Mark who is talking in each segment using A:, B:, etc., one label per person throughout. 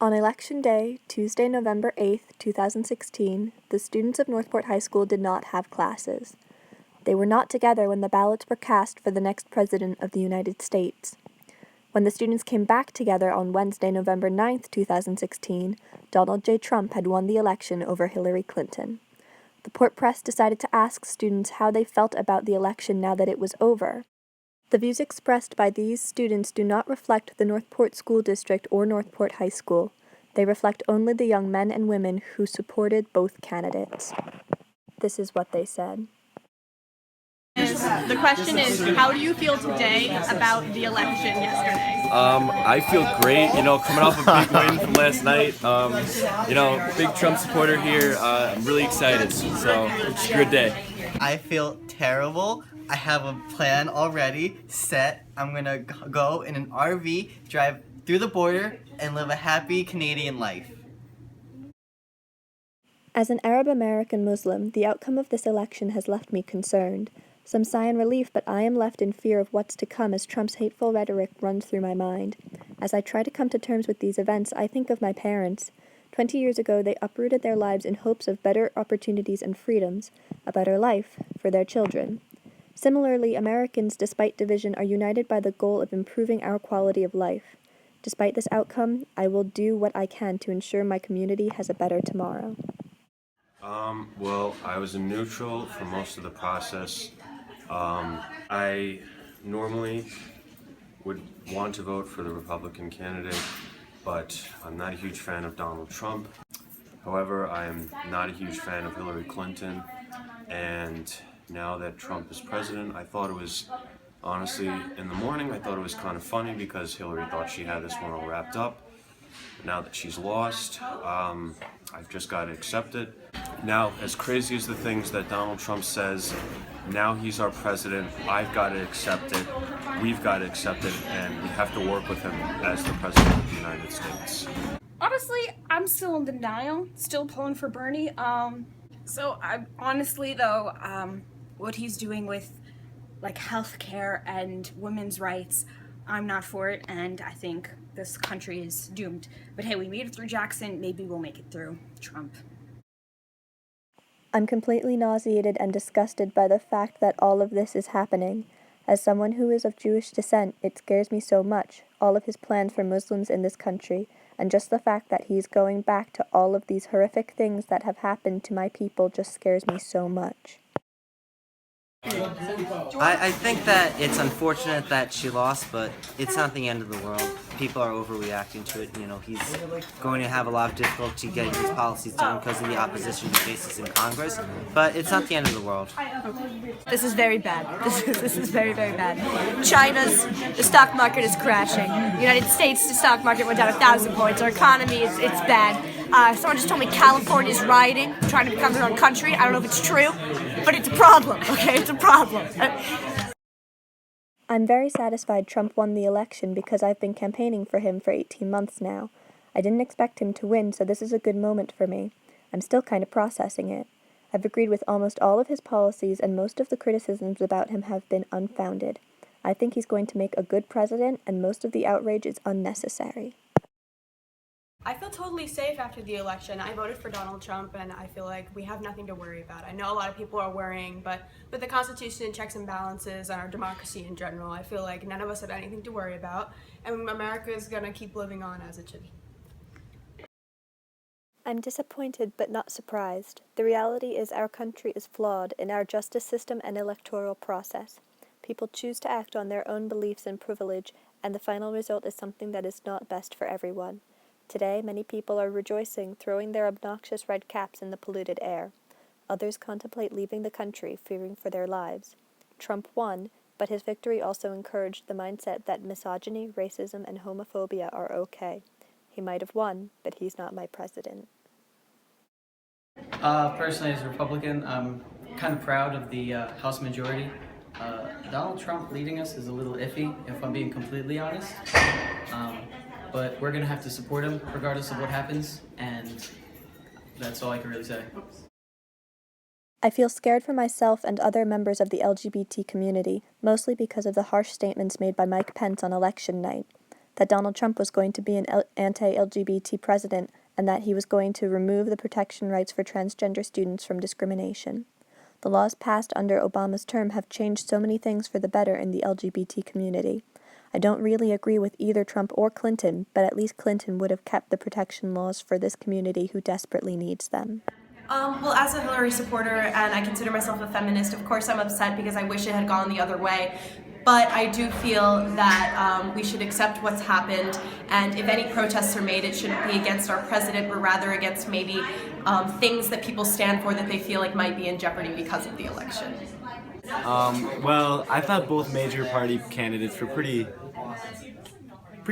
A: On Election Day, Tuesday, November 8th, 2016, the students of Northport High School did not have classes. They were not together when the ballots were cast for the next President of the United States. When the students came back together on Wednesday, November 9th, 2016, Donald J. Trump had won the election over Hillary Clinton. The Port Press decided to ask students how they felt about the election now that it was over. The views expressed by these students do not reflect the Northport School District or Northport High School. They reflect only the young men and women who supported both candidates. This is what they said.
B: The question is, how do you feel today about the election yesterday?
C: I feel great, coming off a big win from last night. Big Trump supporter here. I'm really excited, so it's a good day.
D: I feel terrible. I have a plan already set. I'm gonna go in an RV, drive through the border, and live a happy Canadian life.
A: As an Arab American Muslim, the outcome of this election has left me concerned. Some sigh in relief, but I am left in fear of what's to come as Trump's hateful rhetoric runs through my mind. As I try to come to terms with these events, I think of my parents. 20 years ago, they uprooted their lives in hopes of better opportunities and freedoms, a better life for their children. Similarly, Americans, despite division, are united by the goal of improving our quality of life. Despite this outcome, I will do what I can to ensure my community has a better tomorrow.
E: Well, I was in neutral for most of the process. I normally would want to vote for the Republican candidate, but I'm not a huge fan of Donald Trump. However, I am not a huge fan of Hillary Clinton, and now that Trump is president, I thought it was, honestly, in the morning, I thought it was kind of funny because Hillary thought she had this one all wrapped up. Now that she's lost, I've just got to accept it. Now, as crazy as the things that Donald Trump says, now he's our president, I've got to accept it, we've got to accept it, and we have to work with him as the president of the United States.
B: Honestly, I'm still in denial, still pulling for Bernie. What he's doing with healthcare and women's rights, I'm not for it, and I think this country is doomed. But hey, we made it through Jackson, maybe we'll make it through Trump.
A: I'm completely nauseated and disgusted by the fact that all of this is happening. As someone who is of Jewish descent, it scares me so much, all of his plans for Muslims in this country, and just the fact that he's going back to all of these horrific things that have happened to my people just scares me so much.
D: I think that it's unfortunate that she lost, but it's not the end of the world. People are overreacting to it. He's going to have a lot of difficulty getting his policies done because of the opposition he faces in Congress, but it's not the end of the world.
F: This is very bad. This is very, very bad. The stock market is crashing. United States, the stock market went down 1,000 points. Our economy, it's bad. Someone just told me California's rioting, trying to become their own country. I don't know if it's true, but it's a problem, okay? It's a problem.
A: I'm very satisfied Trump won the election because I've been campaigning for him for 18 months now. I didn't expect him to win, so this is a good moment for me. I'm still kind of processing it. I've agreed with almost all of his policies, and most of the criticisms about him have been unfounded. I think he's going to make a good president, and most of the outrage is unnecessary.
G: I feel totally safe after the election. I voted for Donald Trump, and I feel like we have nothing to worry about. I know a lot of people are worrying, but with the Constitution, checks and balances, and our democracy in general, I feel like none of us have anything to worry about, and America is going to keep living on as it should.
A: I'm disappointed but not surprised. The reality is our country is flawed in our justice system and electoral process. People choose to act on their own beliefs and privilege, and the final result is something that is not best for everyone. Today, many people are rejoicing, throwing their obnoxious red caps in the polluted air. Others contemplate leaving the country, fearing for their lives. Trump won, but his victory also encouraged the mindset that misogyny, racism, and homophobia are okay. He might have won, but he's not my president.
H: Personally, as a Republican, I'm kind of proud of the House majority. Donald Trump leading us is a little iffy, if I'm being completely honest. But we're going to have to support him regardless of what happens, and that's all I can really say.
A: I feel scared for myself and other members of the LGBT community, mostly because of the harsh statements made by Mike Pence on election night. that Donald Trump was going to be an anti-LGBT president and that he was going to remove the protection rights for transgender students from discrimination. The laws passed under Obama's term have changed so many things for the better in the LGBT community. I don't really agree with either Trump or Clinton, but at least Clinton would have kept the protection laws for this community who desperately needs them.
I: Well, as a Hillary supporter, and I consider myself a feminist, of course I'm upset because I wish it had gone the other way. But I do feel that we should accept what's happened, and if any protests are made, it shouldn't be against our president, but rather against maybe things that people stand for that they feel like might be in jeopardy because of the election.
J: Well, I thought both major party candidates were pretty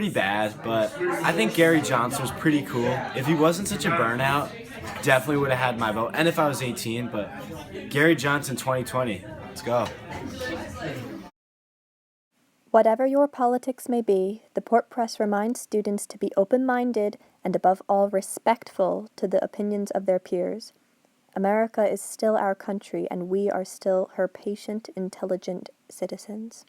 J: bad, but I think Gary Johnson was pretty cool. If he wasn't such a burnout, definitely would have had my vote. And if I was 18, but Gary Johnson 2020, let's go.
A: Whatever your politics may be, the Port Press reminds students to be open-minded and above all respectful to the opinions of their peers. America is still our country, and we are still her patient, intelligent citizens.